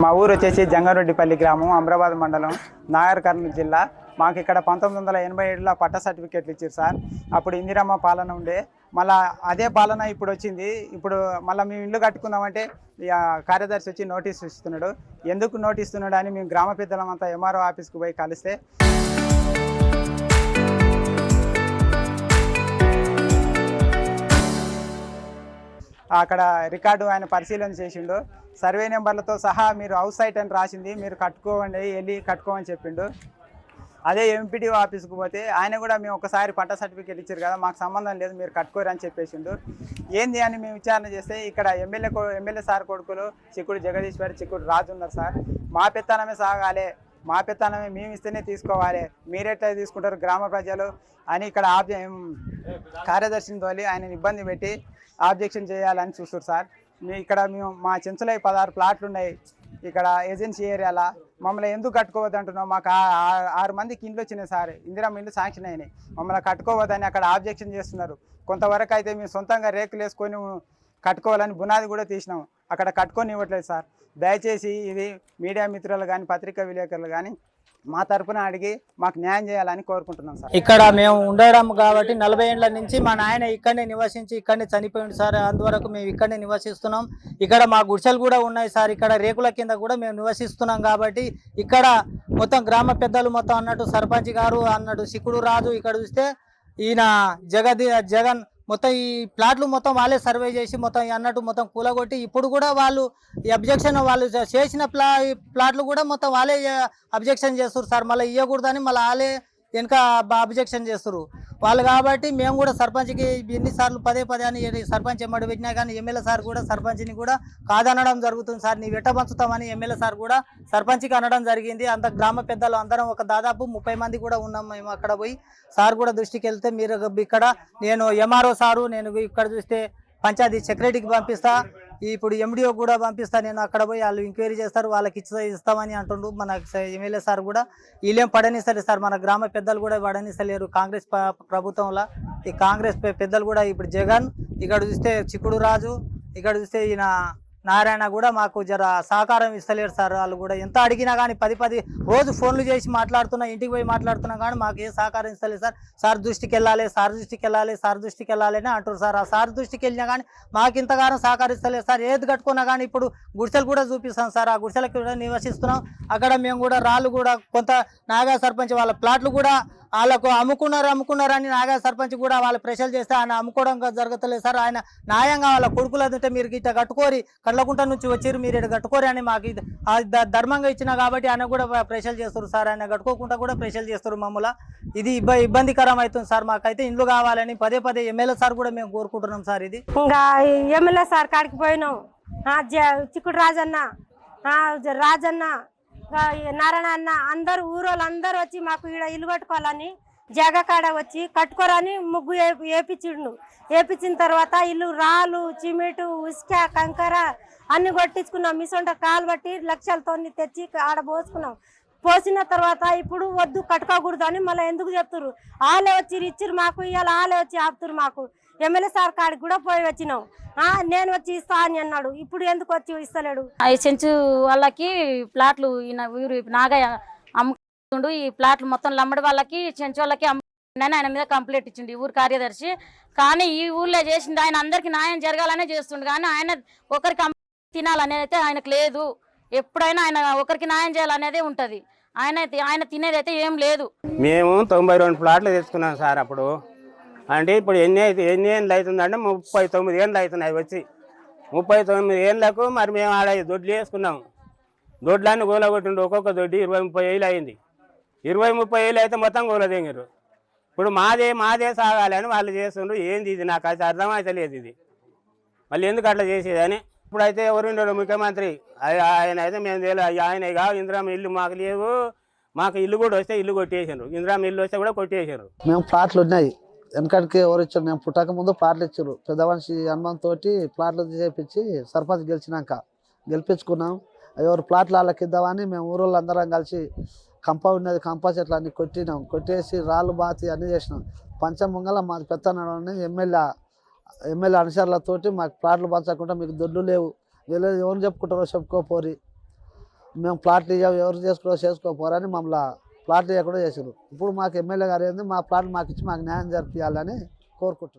మా ఊరు వచ్చేసి జంగారెడ్డిపల్లి గ్రామం, అమరాబాద్ మండలం, నాగర్ కర్నూలు జిల్లా. మాకు ఇక్కడ 1987లో పట్ట సర్టిఫికేట్లు ఇచ్చారు సార్. అప్పుడు ఇందిరమ్మ పాలన ఉండే, మళ్ళీ అదే పాలన ఇప్పుడు వచ్చింది. ఇప్పుడు మళ్ళీ మేము ఇల్లు కట్టుకుందామంటే కార్యదర్శి వచ్చి నోటీస్ ఇస్తున్నాడు. ఎందుకు నోటీస్ ఇస్తున్నాడు అని మేము గ్రామ పెద్దలమంతా ఎంఆర్ఓ ఆఫీస్కి పోయి కలిస్తే అక్కడ రికార్డు ఆయన పరిశీలన చేసిండు. సర్వే నెంబర్లతో సహా మీరు హౌస్ సైట్ అని రాసింది, మీరు కట్టుకోవండి, వెళ్ళి కట్టుకోమని చెప్పిండు. అదే ఎంపీడీఓ ఆఫీస్కి పోతే ఆయన కూడా మేము ఒకసారి పట్ట సర్టిఫికేట్ ఇచ్చారు కదా, మాకు సంబంధం లేదు, మీరు కట్టుకోరు అని చెప్పేసిండు. ఏంది అని మేము విచారణ చేస్తే ఇక్కడ ఎమ్మెల్యే సార్ కొడుకులు చిక్కుడు జగదీశ్వరి, చిక్కుడు రాజు ఉన్నారు సార్. మా పెత్తనమే సాగాలి, మా పెత్తనమే మేము ఇస్తేనే తీసుకోవాలి, మీరెట్లా తీసుకుంటారు గ్రామ ప్రజలు అని ఇక్కడ కార్యదర్శిని తోలి ఆయన ఇబ్బంది పెట్టి ఆబ్జెక్షన్ చేయాలని చూస్తారు సార్. ఇక్కడ మా చెంచులో 16 ప్లాట్లు ఉన్నాయి. ఇక్కడ ఏజెన్సీ ఏరియాలో మమ్మల్ని ఎందుకు కట్టుకోవద్దు అంటున్నాం. మాకు 6 మందికి ఇండ్లు వచ్చినాయి సార్, ఇందిరమ్మ ఇండ్లు శాంక్షన్ అయినాయి. మమ్మల్ని కట్టుకోవద్దని అక్కడ ఆబ్జెక్షన్ చేస్తున్నారు. కొంతవరకు అయితే మేము సొంతంగా రేకులు వేసుకొని కట్టుకోవాలని బునాది కూడా తీసినాం, అక్కడ కట్టుకొని ఇవ్వట్లేదు సార్. దయచేసి ఇది మీడియా మిత్రులు కానీ పత్రికా విలేకరులు కానీ మా తరపున అడిగి మాకు న్యాయం చేయాలని కోరుకుంటున్నాం సార్. ఇక్కడ మేము ఉండడం కాబట్టి 40 ఏళ్ల నుంచి మా నాయన ఇక్కడనే నివసించి ఇక్కడనే చనిపోయింది సార్. అందువరకు మేము ఇక్కడనే నివసిస్తున్నాం. ఇక్కడ మా గుడిసెలు కూడా ఉన్నాయి సార్. ఇక్కడ రేకుల కింద కూడా మేము నివసిస్తున్నాం కాబట్టి ఇక్కడ మొత్తం గ్రామ పెద్దలు మొత్తం అన్నట్టు సర్పంచ్ గారు అన్నట్టు చిక్కుడు రాజు, ఇక్కడ చూస్తే ఈయన జగన్ మొత్తం ఈ ప్లాట్లు మొత్తం వాళ్ళే సర్వే చేసి మొత్తం అన్నట్టు మొత్తం కూలగొట్టి ఇప్పుడు కూడా వాళ్ళు ఈ అబ్జెక్షన్ వాళ్ళు చేసిన ప్లాట్లు కూడా మొత్తం వాళ్ళే అబ్జెక్షన్ చేస్తారు సార్. మళ్ళీ ఇవ్వకూడదని మళ్ళీ వాళ్ళే వెనక అబ్జెక్షన్ చేస్తారు వాళ్ళు. కాబట్టి మేము కూడా సర్పంచ్కి ఎన్నిసార్లు పదే అని సర్పంచ్ ఎమ్మడి పెట్టినా కానీ ఎమ్మెల్యే సార్ కూడా సర్పంచ్ని కూడా కాదనడం జరుగుతుంది సార్. నీ వెంట పంచుతామని ఎమ్మెల్యే సార్ కూడా సర్పంచ్కి అనడం జరిగింది. అంత గ్రామ పెద్దలు అందరం ఒక దాదాపు 30 మంది కూడా ఉన్నాం మేము. అక్కడ పోయి సార్ కూడా దృష్టికి వెళ్తే మీరు ఇక్కడ నేను ఎంఆర్ఓ సారు, నేను ఇక్కడ చూస్తే పంచాయతీ సెక్రటరీకి పంపిస్తా, ఇప్పుడు ఎండిఓ కూడా పంపిస్తా, నేను అక్కడ పోయి వాళ్ళు ఎంక్వైరీ చేస్తారు, వాళ్ళకి ఇస్తామని అంటుండ్రు. మన ఎమ్మెల్యే సార్ కూడా వీళ్ళేం పడనిస్తలేదు సార్, మన గ్రామ పెద్దలు కూడా పడనిస్తలేరు కాంగ్రెస్ ప్రభుత్వంలో. ఈ కాంగ్రెస్ పెద్దలు కూడా ఇప్పుడు జగన్, ఇక్కడ చూస్తే చిక్కుడు రాజు, ఇక్కడ చూస్తే ఈయన నారాయణ కూడా మాకు జర సహకారం ఇస్తలేరు సార్. వాళ్ళు కూడా ఎంత అడిగినా కానీ 10 రోజు ఫోన్లు చేసి మాట్లాడుతున్నా, ఇంటికి పోయి మాట్లాడుతున్నా కానీ మాకు ఏ సహకారం ఇస్తలేదు సార్. సార్ దృష్టికి వెళ్ళాలి, సార్ దృష్టికి వెళ్ళాలి, సార్ దృష్టికి వెళ్ళాలి అని అంటారు సార్. ఆ సార్ దృష్టికి వెళ్ళినా కానీ మాకు ఇంతగానో సహకరిస్తలేదు సార్. ఏది కట్టుకున్నా కానీ ఇప్పుడు గుడిసెలు కూడా చూపిస్తాం సార్, ఆ గుడిసెలకు కూడా నివసిస్తున్నాం. అక్కడ మేము కూడా రాళ్ళు కూడా కొంత నాగా సర్పంచ్ వాళ్ళ ప్లాట్లు కూడా వాళ్ళకు అమ్ముకున్నారని నాగా సర్పంచ్ కూడా వాళ్ళు ప్రెషర్ చేస్తే ఆయన అమ్ముకోవడం జరుగుతలేదు సార్. ఆయన న్యాయంగా వాళ్ళ కొడుకులు అంటే మీరు ఇట్లా కట్టుకోరి, కళ్ళకుంట నుంచి వచ్చారు, మీరు ఇక్కడ కట్టుకోరి అని మాకు ధర్మంగా ఇచ్చినా కాబట్టి ఆయన కూడా ప్రెషర్ చేస్తారు సార్. ఆయన కట్టుకోకుండా కూడా ప్రెషర్ చేస్తారు మమ్మల్ని. ఇది ఇబ్బందికరం అవుతుంది సార్. మాకైతే ఇండ్లు కావాలని పదే ఎమ్మెల్యే సార్ కూడా మేము కోరుకుంటున్నాం సార్. ఇది ఇంకా ఎమ్మెల్యే సార్ కాడికి పోయినాం, చిక్కుడు రాజన్న, నారాయణ అన్న అందరు ఊరోళ్ళు అందరు వచ్చి మాకు ఇక్కడ ఇల్లు కట్టుకోవాలని జాగా కాడ వచ్చి కట్టుకోరని ముగ్గు వేపించిన తర్వాత ఇల్లు రాళ్ళు, సిమెంటు, ఉసుక, కంకర అన్ని కొట్టించుకున్నాం. మిసొంట కాలు బట్టి లక్షలతో తెచ్చి ఆడ పోసిన తర్వాత ఇప్పుడు వద్దు కట్టుకోకూడదు అని మళ్ళీ ఎందుకు చెప్తారు. వాళ్ళే వచ్చి ఇచ్చిరు మాకు, ఇవాళ వాళ్ళే వచ్చి ఆపుతారు మాకు. ఎమ్మెల్యే సార్ కాడికి కూడా పోయి వచ్చినాం, నేను వచ్చి ఇస్తా అని అన్నాడు, ఇప్పుడు ఎందుకు వచ్చి ఇస్తలేడు. చెంచు వాళ్ళకి ప్లాట్లు ఈయన ఊరు నాగయ్య అమ్ముకుండు. ఈ ప్లాట్లు మొత్తం లంబడి వాళ్ళకి చెంచు వాళ్ళకి అమ్ముకుందని ఆయన మీద కంప్లైంట్ ఇచ్చిండు ఈ ఊరు కార్యదర్శి. కానీ ఈ ఊర్లో చేసింది ఆయన అందరికి న్యాయం జరగాలనే చేస్తుండు, కానీ ఆయన ఒకరికి తినాలనేది అయితే ఆయనకు లేదు. ఎప్పుడైనా ఆయన ఒకరికి న్యాయం చేయాలనేదే ఉంటుంది, ఆయన తినేది అయితే ఏం లేదు. మేము 92 ప్లాట్లు తెచ్చుకున్నాం సార్ అప్పుడు. అంటే ఇప్పుడు ఎన్ని ఏళ్ళు అవుతుందంటే 39 ఏళ్ళు అవుతున్నాయి వచ్చి. 39 ఏళ్ళకు మరి మేము ఆడ దొడ్లు వేసుకున్నాం. దొడ్లన్నీ గోలగొట్టిండు, ఒక్కొక్క దొడ్డి 20-30 ఏళ్ళు అయింది. 20-30 ఏళ్ళు అయితే మొత్తం గోలదెంగారు. ఇప్పుడు మాదే సాగాలి అని వాళ్ళు చేస్తుండ్రు. ఏంది ఇది, నాకు అయితే అర్థమైతే లేదు ఇది, మళ్ళీ ఎందుకు అట్లా చేసేది అని. ఇప్పుడైతే ఎవరుండడు ముఖ్యమంత్రి, ఆయన అయితే మేము ఆయన కాదు ఇందిరమ్మ ఇల్లు మాకు లేవు, మాకు ఇల్లు కూడా వస్తే ఇల్లు కొట్టేసారు, ఇందిరమ్మ ఇల్లు వస్తే కూడా కొట్టేసారు. మేము ప్లాట్లు ఉన్నాయి వెనకడికి ఎవరు ఇచ్చారు, మేము పుట్టక ముందు ప్లాట్లు ఇచ్చారు. పెద్ద మనిషి హనుమంతో ప్లాట్లు చేపించి సర్పంచ్ గెలిపించుకున్నాం. ఎవరు ప్లాట్లు వాళ్ళకి ఇద్దామని మేము ఊరోళ్ళు అందరం కలిసి ఉన్నది కంప చెట్లు అన్ని కొట్టేసి రాళ్ళు బాతి అన్నీ చేసినాం. పంచమంగళ మాది పెత్తనాడని ఎమ్మెల్యే అనుచరులతోటి మాకు ప్లాట్లు పంచకుండా మీకు దొడ్లు లేవు, వీళ్ళు ఎవరు చెప్పుకుంటారో చెప్పుకోపోరి మేము ప్లాట్లు ఎవరు చేసుకోపోరని మమ్మల్ని ప్లాట్లు ఇవ్వకుండా చేసారు. ఇప్పుడు మాకు ఎమ్మెల్యే గారు ఏంది మా ప్లాట్లు మాకు ఇచ్చి మాకు న్యాయం జరిపించాలని కోరుకుంటున్నాం.